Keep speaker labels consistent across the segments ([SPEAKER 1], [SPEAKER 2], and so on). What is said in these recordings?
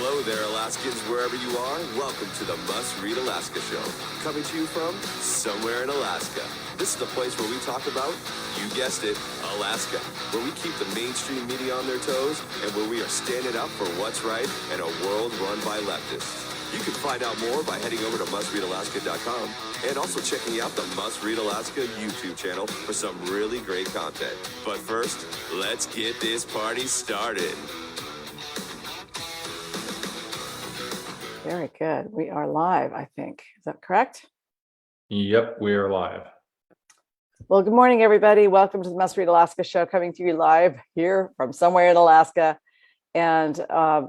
[SPEAKER 1] Hello there, Alaskans, wherever you are. Welcome to the Must Read Alaska Show. Coming to you from somewhere in Alaska. This is the place where we talk about, you guessed it, Alaska. Where we keep the mainstream media on their toes and where we are standing up for what's right in a world run by leftists. You can find out more by heading over to mustreadalaska.com and also checking out the Must Read Alaska YouTube channel for some really great content. But first, let's get this party started.
[SPEAKER 2] Very good. We are live, I think. Is that correct?
[SPEAKER 3] Yep, we are live.
[SPEAKER 2] Well, good morning, everybody. Welcome to the Must Read Alaska show, coming to you live here from somewhere in Alaska. And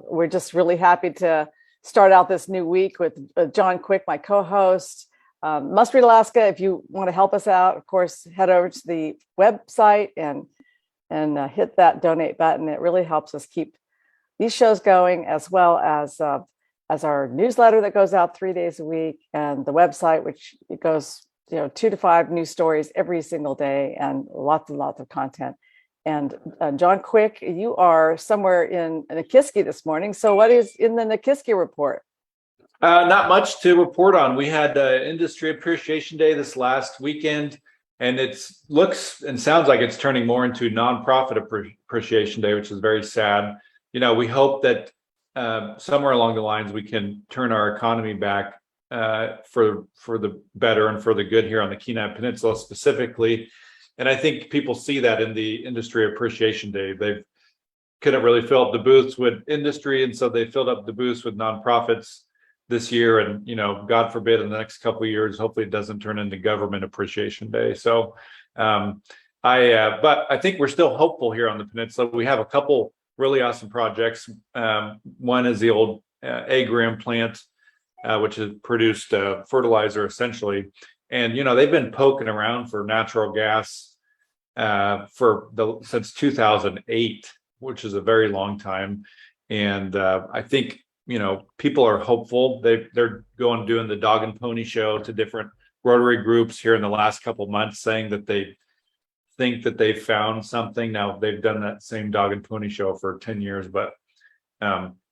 [SPEAKER 2] we're just really happy to start out this new week with John Quick, my co-host. Must Read Alaska, if you want to help us out, of course, head over to the website and hit that donate button. It really helps us keep these shows going, as well as our newsletter that goes out 3 days a week, and the website, which it goes 2 to 5 news stories every single day, and lots of content. And John Quick, you are somewhere in Nikiski this morning. So what is in the Nikiski report?
[SPEAKER 3] Not much to report on. We had Industry Appreciation Day this last weekend, and it looks and sounds like it's turning more into Nonprofit Appreciation Day, which is very sad. We hope that somewhere along the lines we can turn our economy back for the better and for the good here on the Kenai Peninsula specifically. And I think people see that in the Industry Appreciation Day. They couldn't really fill up the booths with industry, and so they filled up the booths with nonprofits this year. And God forbid in the next couple of years, hopefully it doesn't turn into Government Appreciation Day. So but I think we're still hopeful here on the peninsula. We have a couple really awesome projects. One is the old Agrium plant, which has produced fertilizer essentially. And they've been poking around for natural gas since 2008, which is a very long time. And I think people are hopeful. They're doing the dog and pony show to different Rotary groups here in the last couple of months, saying that they think that they found something. Now they've done that same dog and pony show for 10 years, but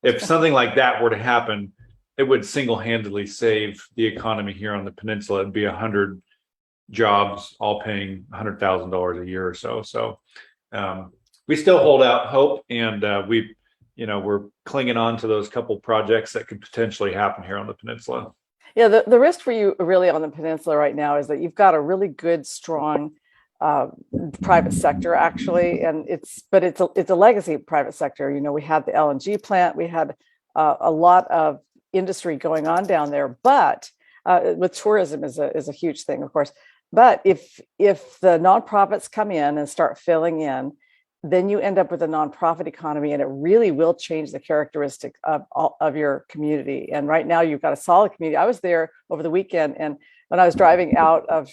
[SPEAKER 3] if something like that were to happen, it would single-handedly save the economy here on the peninsula. It'd be 100 jobs, all paying $100,000 a year or so. So we still hold out hope, and we're clinging on to those couple projects that could potentially happen here on the peninsula.
[SPEAKER 2] Yeah, the risk for you really on the peninsula right now is that you've got a really good, strong private sector, actually, and it's a legacy private sector. We had the LNG plant, we had a lot of industry going on down there, but with tourism is a huge thing, of course. But if the nonprofits come in and start filling in, then you end up with a nonprofit economy, and it really will change the characteristic of your community. And right now, you've got a solid community. I was there over the weekend, and when I was driving out of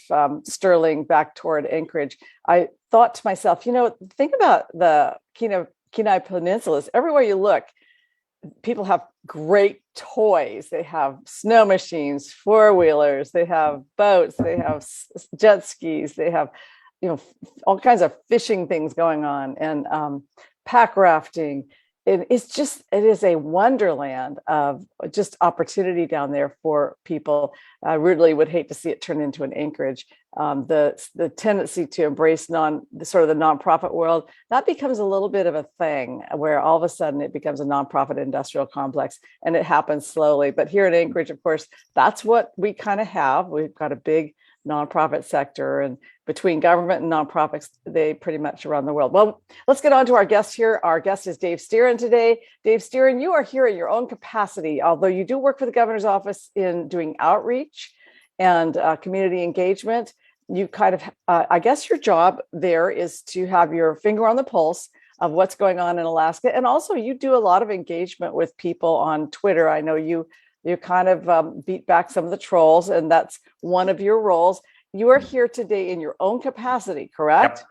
[SPEAKER 2] Sterling back toward Anchorage, I thought to myself, think about the Kenai Peninsulas. Everywhere you look, people have great toys. They have snow machines, four-wheelers, they have boats, they have jet skis, they have all kinds of fishing things going on, and pack rafting. It is a wonderland of just opportunity down there for people. I really would hate to see it turn into an Anchorage. The tendency to embrace the nonprofit world, that becomes a little bit of a thing where all of a sudden it becomes a nonprofit industrial complex, and it happens slowly. But here in Anchorage, of course, that's what we kind of have. We've got a big nonprofit sector, and between government and nonprofits, they pretty much run the world. Well, let's get on to our guest here. Our guest is Dave Stieren today. Dave Stieren, you are here in your own capacity, although you do work for the governor's office in doing outreach and community engagement. You kind of, I guess your job there is to have your finger on the pulse of what's going on in Alaska. And also you do a lot of engagement with people on Twitter. I know you kind of beat back some of the trolls, and that's one of your roles. You are here today in your own capacity, correct?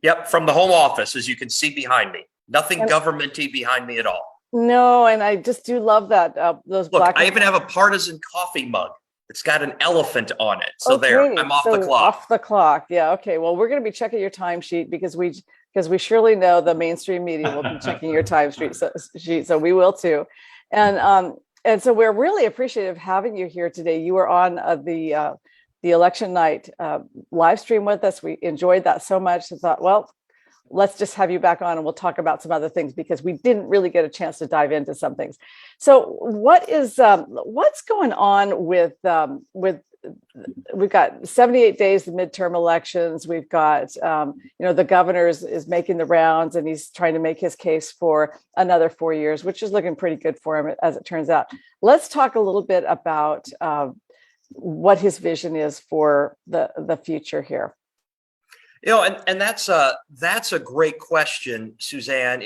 [SPEAKER 4] Yep, from the home office, as you can see behind me. Nothing government-y behind me at all.
[SPEAKER 2] No, and I just do love that. Those
[SPEAKER 4] Look,
[SPEAKER 2] black.
[SPEAKER 4] I even have a partisan coffee mug. It's got an elephant on it. So okay, there, I'm off the clock.
[SPEAKER 2] Off the clock. Yeah. Okay. Well, we're going to be checking your timesheet because we surely know the mainstream media will be checking your timesheet. So we will too. And so we're really appreciative of having you here today. You were on the election night live stream with us. We enjoyed that so much. I thought, well, let's just have you back on and we'll talk about some other things because we didn't really get a chance to dive into some things. So what's going on with we've got 78 days of midterm elections. We've got, the governor is making the rounds and he's trying to make his case for another 4 years, which is looking pretty good for him as it turns out. Let's talk a little bit about what his vision is for the future here.
[SPEAKER 4] And that's a great question, Suzanne.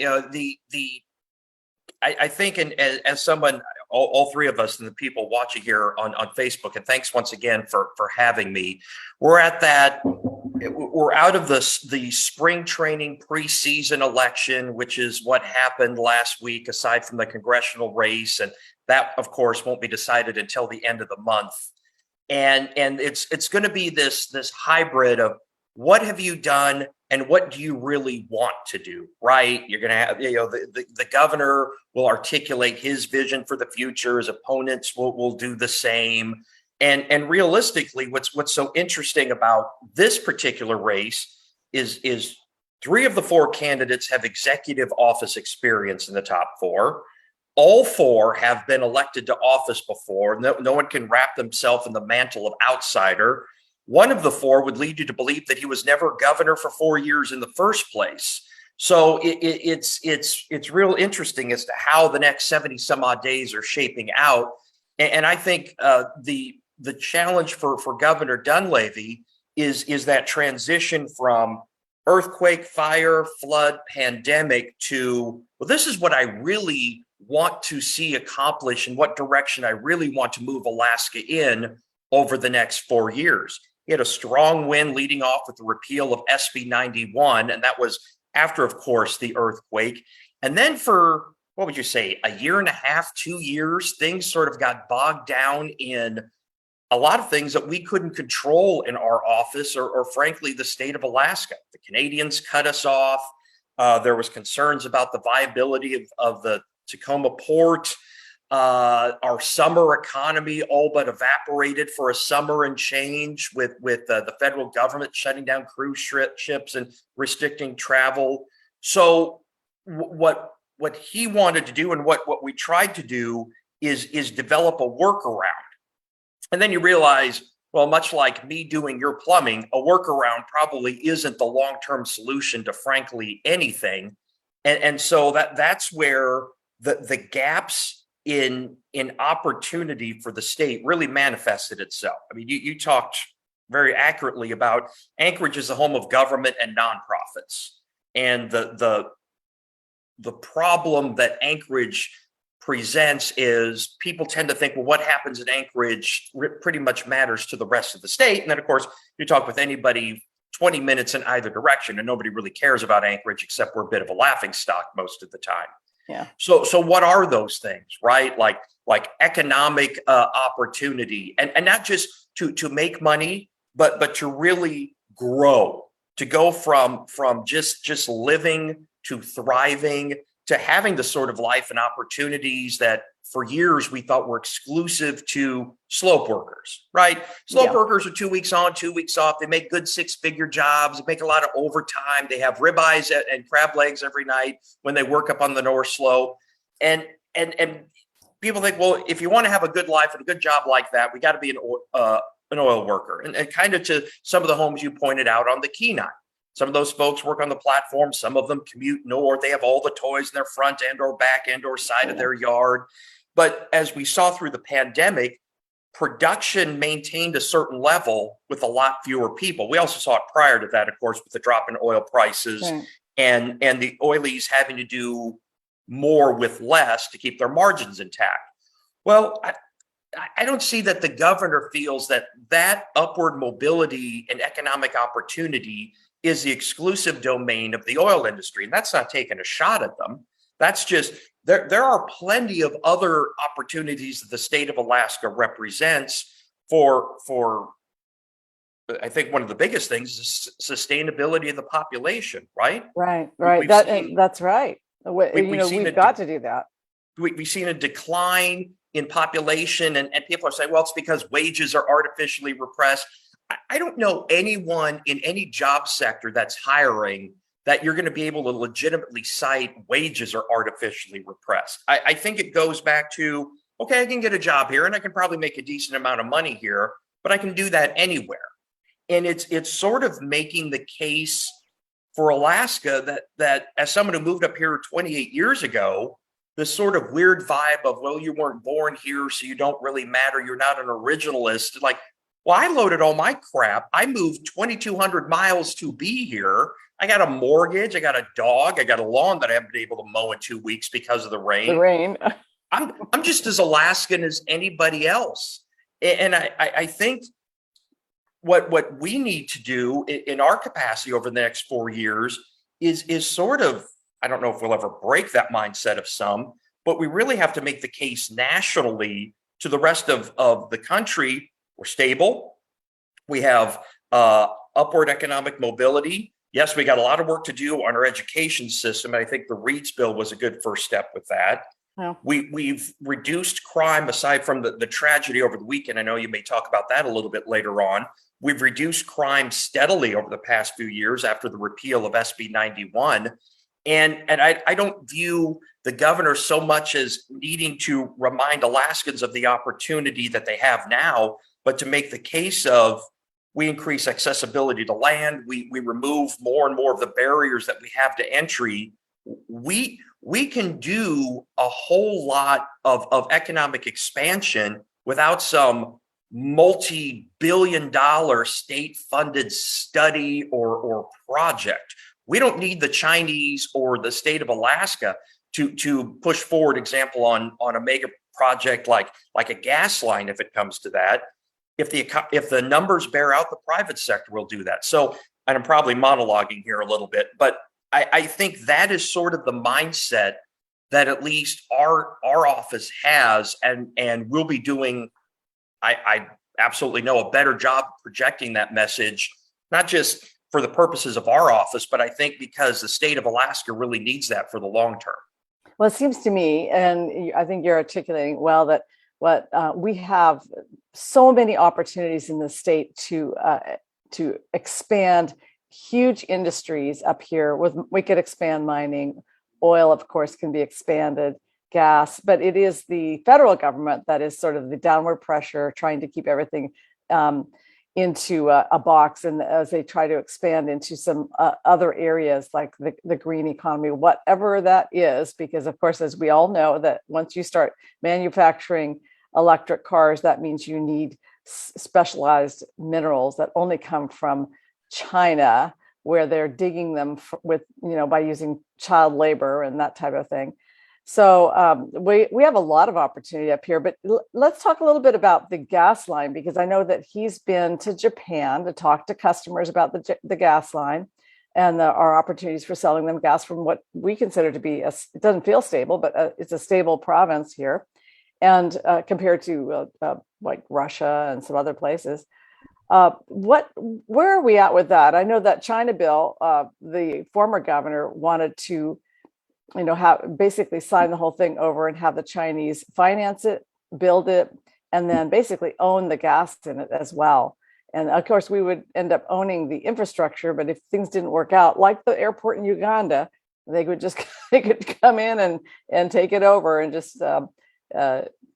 [SPEAKER 4] I think, and as someone, all three of us and the people watching here on Facebook, and thanks once again for having me. We're out of the spring training preseason election, which is what happened last week, aside from the congressional race, and that, of course, won't be decided until the end of the month. And it's going to be this hybrid of what have you done and what do you really want to do, right? You're going to have, the governor will articulate his vision for the future. His opponents will do the same. And realistically, what's so interesting about this particular race is 3 of the 4 candidates have executive office experience in the top 4. All 4 have been elected to office before. No one can wrap themselves in the mantle of outsider. One of the 4 would lead you to believe that he was never governor for 4 years in the first place. So it's real interesting as to how the next 70 some odd days are shaping out. And I think the challenge for Governor Dunleavy is that transition from earthquake, fire, flood, pandemic to, well, this is what I really want to see accomplished and what direction I really want to move Alaska in over the next 4 years. He had a strong win leading off with the repeal of SB 91, and that was after, of course, the earthquake. And then for, what would you say, a year and a half, 2 years, things sort of got bogged down in a lot of things that we couldn't control in our office or frankly, the state of Alaska. The Canadians cut us off. There was concerns about the viability of the Tacoma port. Our summer economy all but evaporated for a summer and change with the federal government shutting down cruise ships and restricting travel. So what he wanted to do and what we tried to do is develop a workaround. And then you realize, well, much like me doing your plumbing, a workaround probably isn't the long-term solution to frankly anything. And so that's where the gaps in opportunity for the state really manifested itself. I mean, you talked very accurately about Anchorage is the home of government and nonprofits. And the problem that Anchorage presents is people tend to think, well, what happens in Anchorage pretty much matters to the rest of the state. And then, of course, you talk with anybody 20 minutes in either direction, and nobody really cares about Anchorage except we're a bit of a laughing stock most of the time.
[SPEAKER 2] Yeah.
[SPEAKER 4] So what are those things, right? Like economic opportunity, and not just to make money, but to really grow, to go from just living to thriving, to having the sort of life and opportunities that for years we thought were exclusive to slope workers, right? Slope workers are 2 weeks on, 2 weeks off. They make good 6-figure jobs. They make a lot of overtime. They have ribeyes and crab legs every night when they work up on the North Slope. And people think, well, if you want to have a good life and a good job like that, we got to be an oil worker. And kind of to some of the homes you pointed out on the Kenai. Some of those folks work on the platform. Some of them commute north. They have all the toys in their front end or back end or side of their yard. But as we saw through the pandemic, production maintained a certain level with a lot fewer people. We also saw it prior to that, of course, with the drop in oil prices and the oilies having to do more with less to keep their margins intact. Well, I don't see that the governor feels that upward mobility and economic opportunity is the exclusive domain of the oil industry. And that's not taking a shot at them. That's just, there are plenty of other opportunities that the state of Alaska represents for I think one of the biggest things is sustainability of the population, right?
[SPEAKER 2] Right. That's right. We've got to do that.
[SPEAKER 4] we've seen a decline in population, and people are saying, well, it's because wages are artificially repressed. I don't know anyone in any job sector that's hiring that you're going to be able to legitimately cite wages are artificially repressed. I think it goes back to, okay, I can get a job here and I can probably make a decent amount of money here, but I can do that anywhere. And it's sort of making the case for Alaska that as someone who moved up here 28 years ago, this sort of weird vibe of, well, you weren't born here, so you don't really matter. You're not an originalist. Like, well, I loaded all my crap. I moved 2,200 miles to be here. I got a mortgage. I got a dog. I got a lawn that I haven't been able to mow in 2 weeks because of the rain.
[SPEAKER 2] The rain.
[SPEAKER 4] I'm just as Alaskan as anybody else. And I think what we need to do in our capacity over the next 4 years is sort of, I don't know if we'll ever break that mindset of some, but we really have to make the case nationally to the rest of the country. We're stable. We have upward economic mobility. Yes, we got a lot of work to do on our education system. And I think the Reeds bill was a good first step with that. Yeah. We've reduced crime aside from the tragedy over the weekend. I know you may talk about that a little bit later on. We've reduced crime steadily over the past few years after the repeal of SB 91. And I don't view the governor so much as needing to remind Alaskans of the opportunity that they have now, but to make the case of we increase accessibility to land, we remove more and more of the barriers that we have to entry. We can do a whole lot of economic expansion without some multi-billion-dollar state-funded study or project. We don't need the Chinese or the state of Alaska to push forward, example, on a mega project like a gas line, if it comes to that. If the numbers bear out, the private sector will do that. So, and I'm probably monologuing here a little bit, but I think that is sort of the mindset that at least our office has, and we'll be doing, I absolutely know, a better job projecting that message, not just for the purposes of our office, but I think because the state of Alaska really needs that for the long term.
[SPEAKER 2] Well, it seems to me, and I think you're articulating well, that we have so many opportunities in the state to expand huge industries up here. We could expand mining, oil, of course, can be expanded, gas, but it is the federal government that is sort of the downward pressure, trying to keep everything into a box, and as they try to expand into some other areas like the green economy, whatever that is, because of course, as we all know, that once you start manufacturing electric cars, that means you need specialized minerals that only come from China, where they're digging them with, by using child labor and that type of thing. So we have a lot of opportunity up here, but let's talk a little bit about the gas line, because I know that he's been to Japan to talk to customers about the gas line and our opportunities for selling them gas from what we consider to be, it doesn't feel stable, but it's a stable province here. And compared to like Russia and some other places. Where are we at with that? I know that China bill, the former governor wanted to basically sign the whole thing over and have the Chinese finance it, build it, and then basically own the gas in it as well. And of course, we would end up owning the infrastructure, but if things didn't work out, like the airport in Uganda, they could come in and take it over and just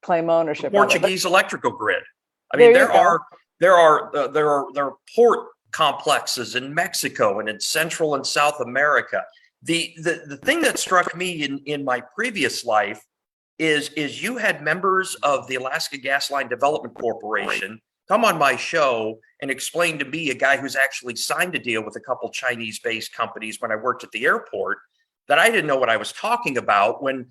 [SPEAKER 2] claim ownership.
[SPEAKER 4] Portuguese electrical grid. I mean, there are port complexes in Mexico and in Central and South America. The thing that struck me in my previous life is you had members of the Alaska Gas Line Development Corporation come on my show and explain to me, a guy who's actually signed a deal with a couple Chinese-based companies when I worked at the airport, that I didn't know what I was talking about when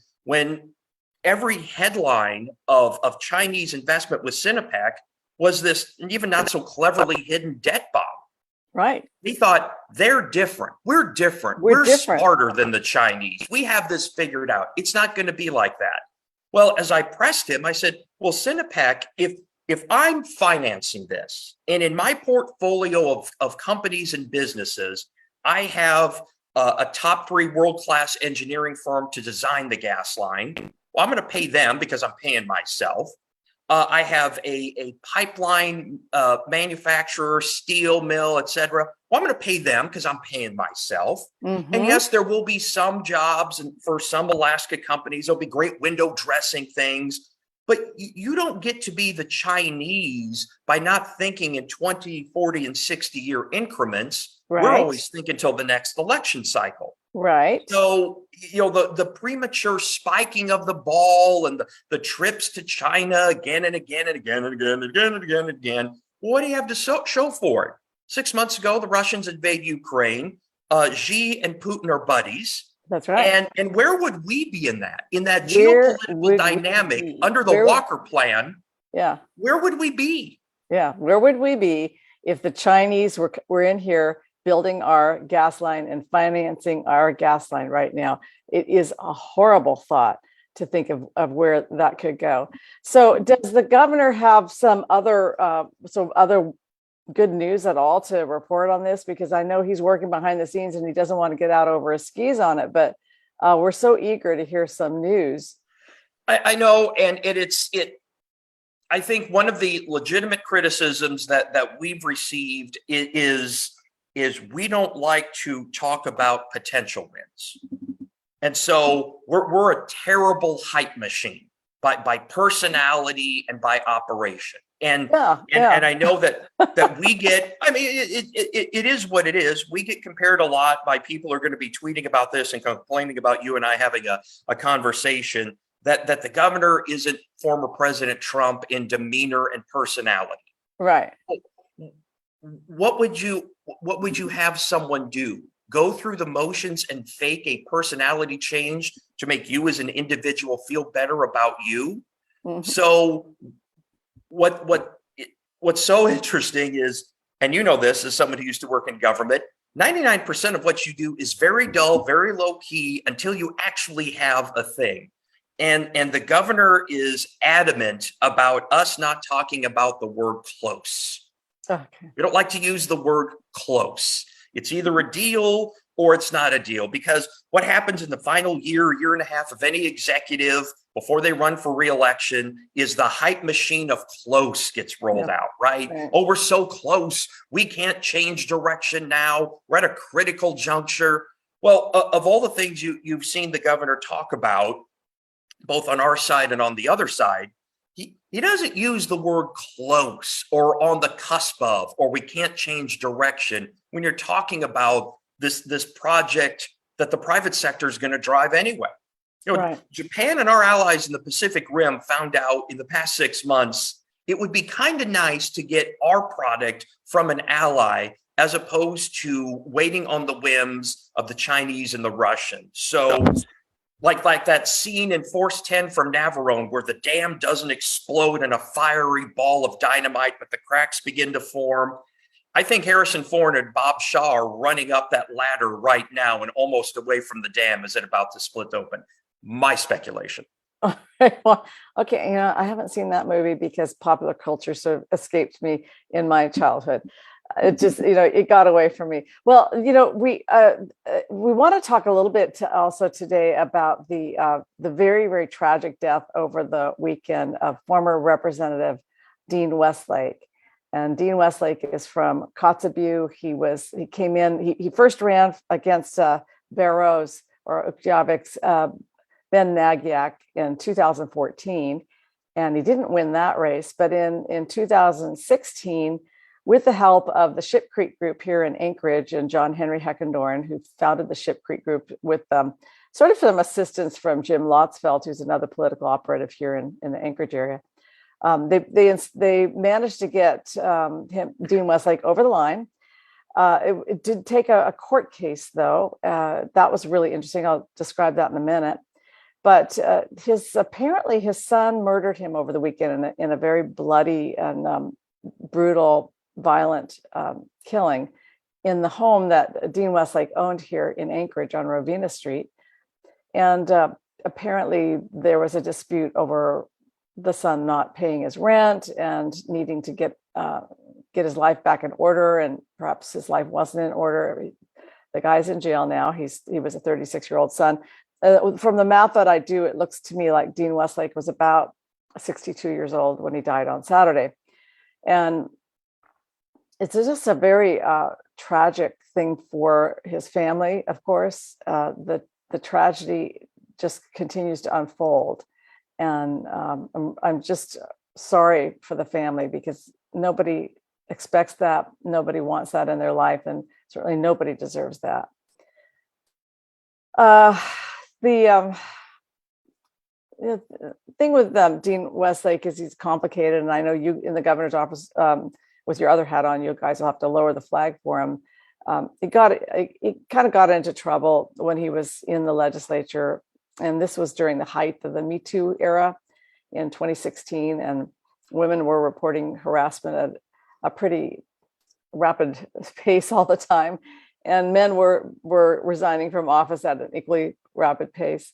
[SPEAKER 4] every headline of Chinese investment with Sinopec was this even not so cleverly hidden debt bomb.
[SPEAKER 2] Right.
[SPEAKER 4] He thought, they're different. We're different. We're smarter than the Chinese. We have this figured out. It's not going to be like that. Well, as I pressed him, I said, well, Sinopec, if I'm financing this, and in my portfolio of companies and businesses, I have a top 3 world-class engineering firm to design the gas line. Well, I'm going to pay them because I'm paying myself. I have a pipeline manufacturer, steel mill, et cetera. Well, I'm going to pay them because I'm paying myself. And yes, there will be some jobs, and for some Alaska companies, there'll be great window dressing things. But you don't get to be the Chinese by not thinking in 20, 40, and 60-year increments.
[SPEAKER 2] Right.
[SPEAKER 4] We're always thinking till the next election cycle.
[SPEAKER 2] Right.
[SPEAKER 4] So, the premature spiking of the ball and the trips to China again and again and again and again and again and again and again. What do you have to show for it? 6 months ago, the Russians invade Ukraine. Xi and Putin are buddies.
[SPEAKER 2] That's right.
[SPEAKER 4] And where would we be in that? In that
[SPEAKER 2] Where
[SPEAKER 4] geopolitical
[SPEAKER 2] would
[SPEAKER 4] dynamic
[SPEAKER 2] we be?
[SPEAKER 4] under the Walker Plan?
[SPEAKER 2] Yeah.
[SPEAKER 4] Where would we be?
[SPEAKER 2] Yeah. Where would we be if the Chinese were in here building our gas line and financing our gas line right now? It is a horrible thought to think of where that could go. So does the governor have some other good news at all to report on this? Because I know he's working behind the scenes and he doesn't want to get out over his skis on it, but we're so eager to hear some news.
[SPEAKER 4] I know, and I think one of the legitimate criticisms that we've received is we don't like to talk about potential wins. And so we're a terrible hype machine by personality and by operation. And I know that we get, I mean, it is what it is. We get compared a lot by people who are going to be tweeting about this and complaining about you and I having a conversation that the governor isn't former President Trump in demeanor and personality.
[SPEAKER 2] Right.
[SPEAKER 4] What would you have someone do? Go through the motions and fake a personality change to make you as an individual feel better about you? Mm-hmm. So what's so interesting is, and you know this as someone who used to work in government, 99% of what you do is very dull, very low key until you actually have a thing. And the governor is adamant about us not talking about the word close.
[SPEAKER 2] Okay.
[SPEAKER 4] We don't like to use the word close. It's either a deal or it's not a deal, because what happens in the final year and a half of any executive before they run for re-election is the hype machine of close gets rolled out, right? Oh, we're so close. We can't change direction now. We're at a critical juncture. Well, of all the things you've seen the governor talk about, both on our side and on the other side, he doesn't use the word close or on the cusp of, or we can't change direction when you're talking about this project that the private sector is going to drive anyway. Japan and our allies in the Pacific Rim found out in the past 6 months, it would be kind of nice to get our product from an ally as opposed to waiting on the whims of the Chinese and the Russians. So like that scene in Force 10 from Navarone where the dam doesn't explode in a fiery ball of dynamite, but the cracks begin to form. I think Harrison Ford and Bob Shaw are running up that ladder right now and almost away from the dam as it about to split open. My speculation.
[SPEAKER 2] Well, okay, I haven't seen that movie because popular culture sort of escaped me in my childhood. It just, it got away from me. Well, we want to talk a little bit also today about the very, very tragic death over the weekend of former Representative Dean Westlake. And Dean Westlake is from Kotzebue. He came in. He first ran against Barrow's or Ukjavik's Ben Nagyak in 2014, and he didn't win that race. But in 2016. With the help of the Ship Creek Group here in Anchorage and John Henry Heckendorn, who founded the Ship Creek Group with sort of some assistance from Jim Lotzfeld, who's another political operative here in the Anchorage area. They managed to get Dean Westlake over the line. It did take a court case, though. That was really interesting. I'll describe that in a minute. But apparently his son murdered him over the weekend in a very bloody and brutal, violent killing in the home that Dean Westlake owned here in Anchorage on Rovina Street. And apparently there was a dispute over the son not paying his rent and needing to get his life back in order. And perhaps his life wasn't in order. The guy's in jail now. He was a 36-year-old son. from the math that I do, it looks to me like Dean Westlake was about 62 years old when he died on Saturday. And it's just a very tragic thing for his family, of course. The tragedy just continues to unfold. And I'm just sorry for the family, because nobody expects that. Nobody wants that in their life. And certainly nobody deserves that. The thing with Dean Westlake is he's complicated. And I know you in the governor's office, with your other hat on, you guys will have to lower the flag for him. He kind of got into trouble when he was in the legislature. And this was during the height of the Me Too era in 2016. And women were reporting harassment at a pretty rapid pace all the time. And men were resigning from office at an equally rapid pace.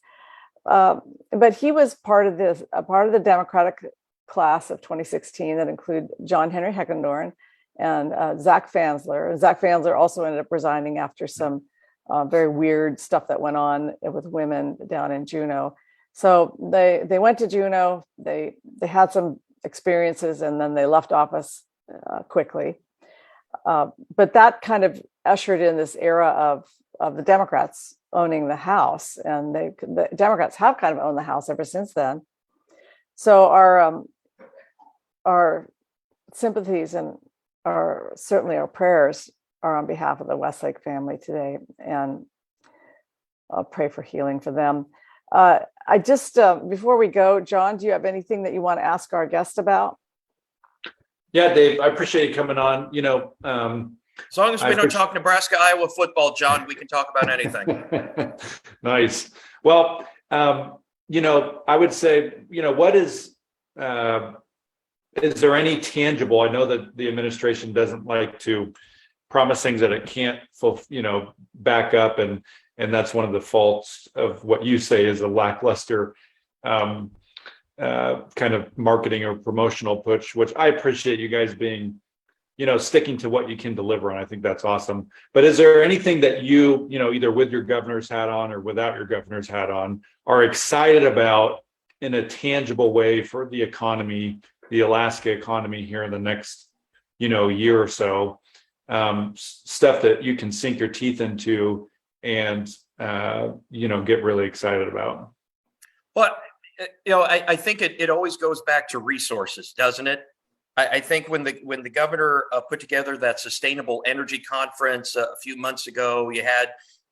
[SPEAKER 2] But he was part of the Democratic class of 2016 that included John Henry Heckendorn and Zach Fansler. Zach Fansler also ended up resigning after some very weird stuff that went on with women down in Juneau. So they went to Juneau, they had some experiences, and then they left office quickly. But that kind of ushered in this era of the Democrats owning the House, and the Democrats have kind of owned the House ever since then. So our sympathies and certainly our prayers are on behalf of the Westlake family today, and I'll pray for healing for them. I just before we go, John, do you have anything that you want to ask our guest about?
[SPEAKER 3] Yeah, Dave, I appreciate you coming on.
[SPEAKER 4] As long as we don't talk Nebraska, Iowa football, John, we can talk about anything.
[SPEAKER 3] Nice. Well, I would say, what is there any tangible? I know that the administration doesn't like to promise things that it can't, back up, and that's one of the faults of what you say is a lackluster kind of marketing or promotional push, which I appreciate you guys being, sticking to what you can deliver. And I think that's awesome. But is there anything that you, either with your governor's hat on or without your governor's hat on, are excited about in a tangible way for the economy, the Alaska economy here in the next, year or so, stuff that you can sink your teeth into and, get really excited about?
[SPEAKER 4] Well, I think it always goes back to resources, doesn't it? I think when the governor put together that sustainable energy conference a few months ago, you had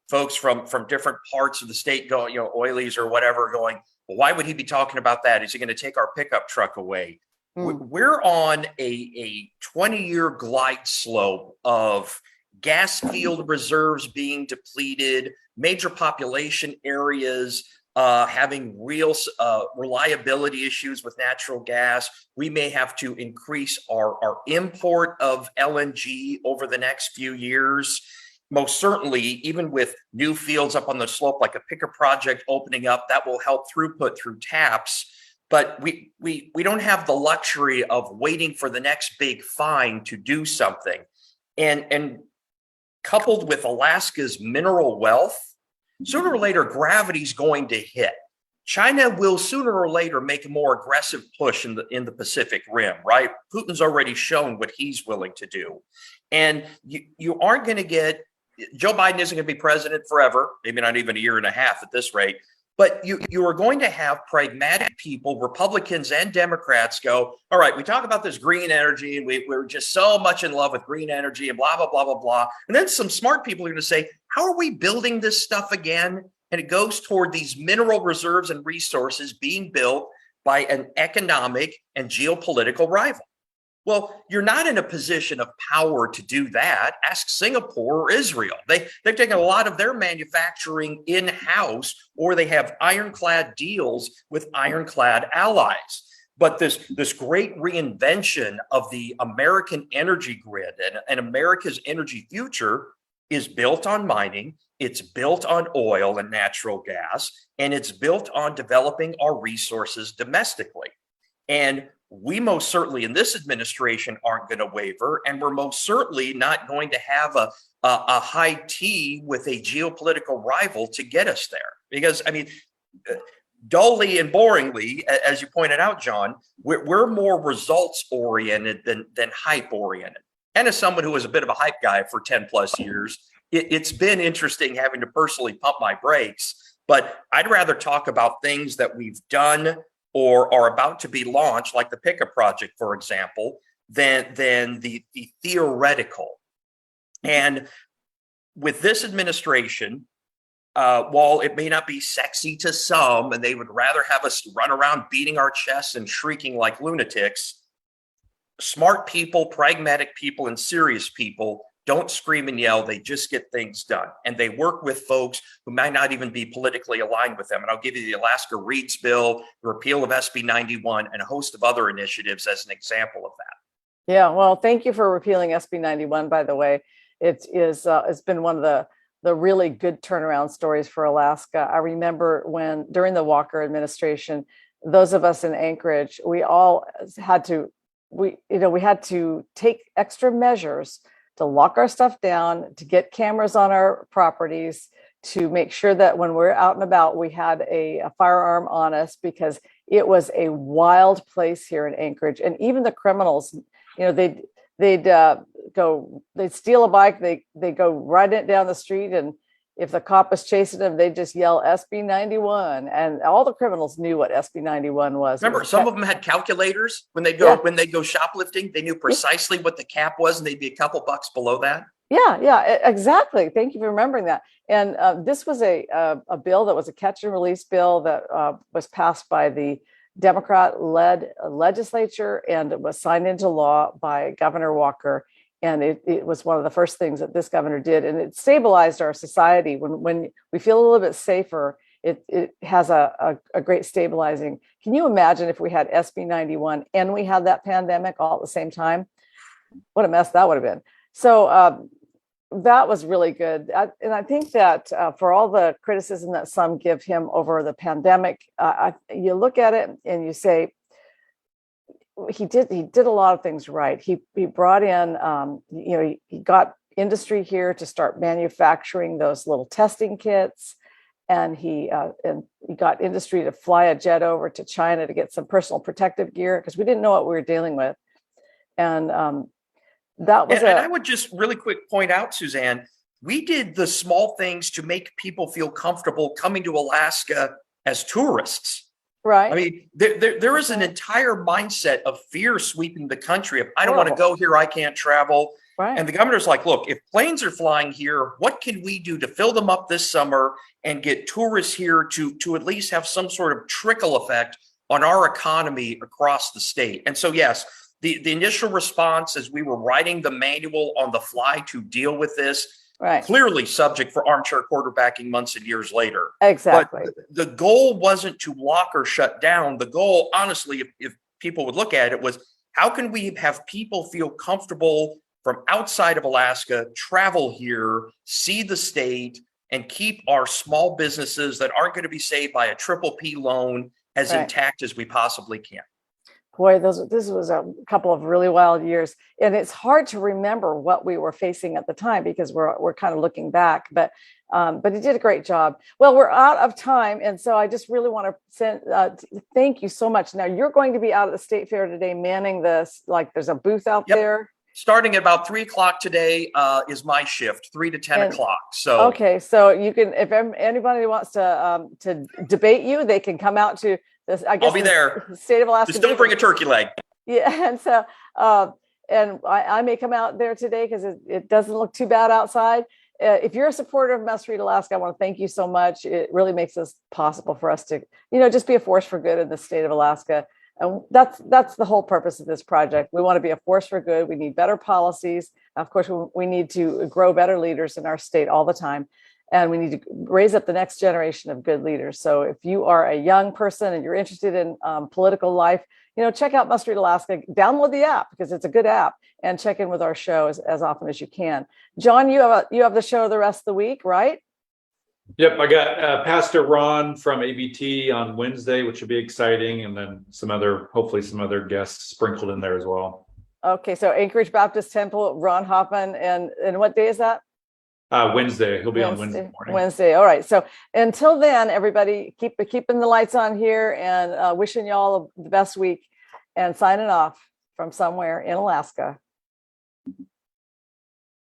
[SPEAKER 4] folks from different parts of the state going, oilies or whatever, going, well, why would he be talking about that? Is he going to take our pickup truck away? We're on a 20-year glide slope of gas field reserves being depleted, major population areas having real reliability issues with natural gas. We may have to increase our import of LNG over the next few years. Most certainly, even with new fields up on the slope, like a picker project opening up, that will help throughput through taps. But we don't have the luxury of waiting for the next big find to do something. And coupled with Alaska's mineral wealth, sooner or later, gravity's going to hit. China will sooner or later make a more aggressive push in the Pacific Rim, right? Putin's already shown what he's willing to do. And you aren't going to get, Joe Biden isn't going to be president forever, maybe not even a year and a half at this rate. But you are going to have pragmatic people, Republicans and Democrats, go, all right, we talk about this green energy, and we're just so much in love with green energy and blah, blah, blah, blah, blah. And then some smart people are going to say, how are we building this stuff again? And it goes toward these mineral reserves and resources being built by an economic and geopolitical rival. Well, you're not in a position of power to do that. Ask Singapore or Israel. They've taken a lot of their manufacturing in-house, or they have ironclad deals with ironclad allies. But this great reinvention of the American energy grid and America's energy future is built on mining, it's built on oil and natural gas, and it's built on developing our resources domestically. And we most certainly in this administration aren't going to waver. And we're most certainly not going to have a high tea with a geopolitical rival to get us there. Because, I mean, dully and boringly, as you pointed out, John, we're more results oriented than hype oriented. And as someone who was a bit of a hype guy for 10 plus years, it's been interesting having to personally pump my brakes. But I'd rather talk about things that we've done or are about to be launched, like the Pickup Project, for example, than the theoretical. And with this administration, while it may not be sexy to some, and they would rather have us run around beating our chests and shrieking like lunatics, smart people, pragmatic people, and serious people don't scream and yell. They just get things done. And they work with folks who might not even be politically aligned with them. And I'll give you the Alaska Reads bill, the repeal of SB 91, and a host of other initiatives as an example of that.
[SPEAKER 2] Yeah, well, thank you for repealing SB 91, by the way. It's been one of the really good turnaround stories for Alaska. I remember when during the Walker administration, those of us in Anchorage, we all had to take extra measures to lock our stuff down, to get cameras on our properties, to make sure that when we're out and about, we had a firearm on us, because it was a wild place here in Anchorage. And even the criminals, they'd steal a bike, they go riding it down the street, and if the cop was chasing them, they'd just yell SB 91, and all the criminals knew what SB 91 was.
[SPEAKER 4] Remember, some of them had calculators when they go shoplifting. They knew precisely what the cap was, and they'd be a couple bucks below that.
[SPEAKER 2] Yeah, exactly. Thank you for remembering that. And this was a bill that was a catch and release bill that was passed by the Democrat-led legislature, and it was signed into law by Governor Walker. And it was one of the first things that this governor did, and it stabilized our society. When we feel a little bit safer, it has a great stabilizing. Can you imagine if we had SB 91 and we had that pandemic all at the same time? What a mess that would have been. So that was really good. And I think that for all the criticism that some give him over the pandemic, you look at it and you say, he did a lot of things right. He brought in, he got industry here to start manufacturing those little testing kits, and he got industry to fly a jet over to China to get some personal protective gear, because we didn't know what we were dealing with. And that was.
[SPEAKER 4] And I would just really quick point out, Suzanne, we did the small things to make people feel comfortable coming to Alaska as tourists.
[SPEAKER 2] Right.
[SPEAKER 4] I mean, there is an entire mindset of fear sweeping the country. If I don't want to go here, I can't travel.
[SPEAKER 2] Right.
[SPEAKER 4] And the governor's like, look, if planes are flying here, what can we do to fill them up this summer and get tourists here to at least have some sort of trickle effect on our economy across the state? And so, yes, the initial response as we were writing the manual on the fly to deal with this,
[SPEAKER 2] right,
[SPEAKER 4] clearly subject for armchair quarterbacking months and years later.
[SPEAKER 2] Exactly.
[SPEAKER 4] But the goal wasn't to lock or shut down. The goal, honestly, if people would look at it, was how can we have people feel comfortable from outside of Alaska, travel here, see the state, and keep our small businesses that aren't going to be saved by a PPP loan as intact as we possibly can.
[SPEAKER 2] Boy, this was a couple of really wild years, and it's hard to remember what we were facing at the time because we're kind of looking back. But he did a great job. Well, we're out of time, and so I just really want to thank you so much. Now you're going to be out at the State Fair today, manning this. Like, there's a booth out there.
[SPEAKER 4] Starting at about 3 o'clock today is my shift, 3 to 10 o'clock. So
[SPEAKER 2] okay, so you can, if anybody wants to debate you, they can come out to this. I guess
[SPEAKER 4] I'll be there.
[SPEAKER 2] State of Alaska.
[SPEAKER 4] Just don't bring a turkey leg.
[SPEAKER 2] Yeah, and so and I may come out there today because it doesn't look too bad outside. If you're a supporter of Must Read Alaska, I want to thank you so much. It really makes this possible for us to, just be a force for good in the state of Alaska. And that's the whole purpose of this project. We want to be a force for good. We need better policies. Of course, we need to grow better leaders in our state all the time. And we need to raise up the next generation of good leaders. So if you are a young person and you're interested in political life, check out Must Read Alaska, download the app because it's a good app, and check in with our show as often as you can. John, you have the show the rest of the week, right?
[SPEAKER 3] Yep, I got Pastor Ron from ABT on Wednesday, which will be exciting, and then hopefully some other guests sprinkled in there as well.
[SPEAKER 2] Okay, so Anchorage Baptist Temple, Ron Hoffman, and what day is that?
[SPEAKER 3] Wednesday. He'll be on Wednesday morning.
[SPEAKER 2] Wednesday. All right. So until then, everybody keeping the lights on here, and wishing you all the best week, and signing off from somewhere in Alaska.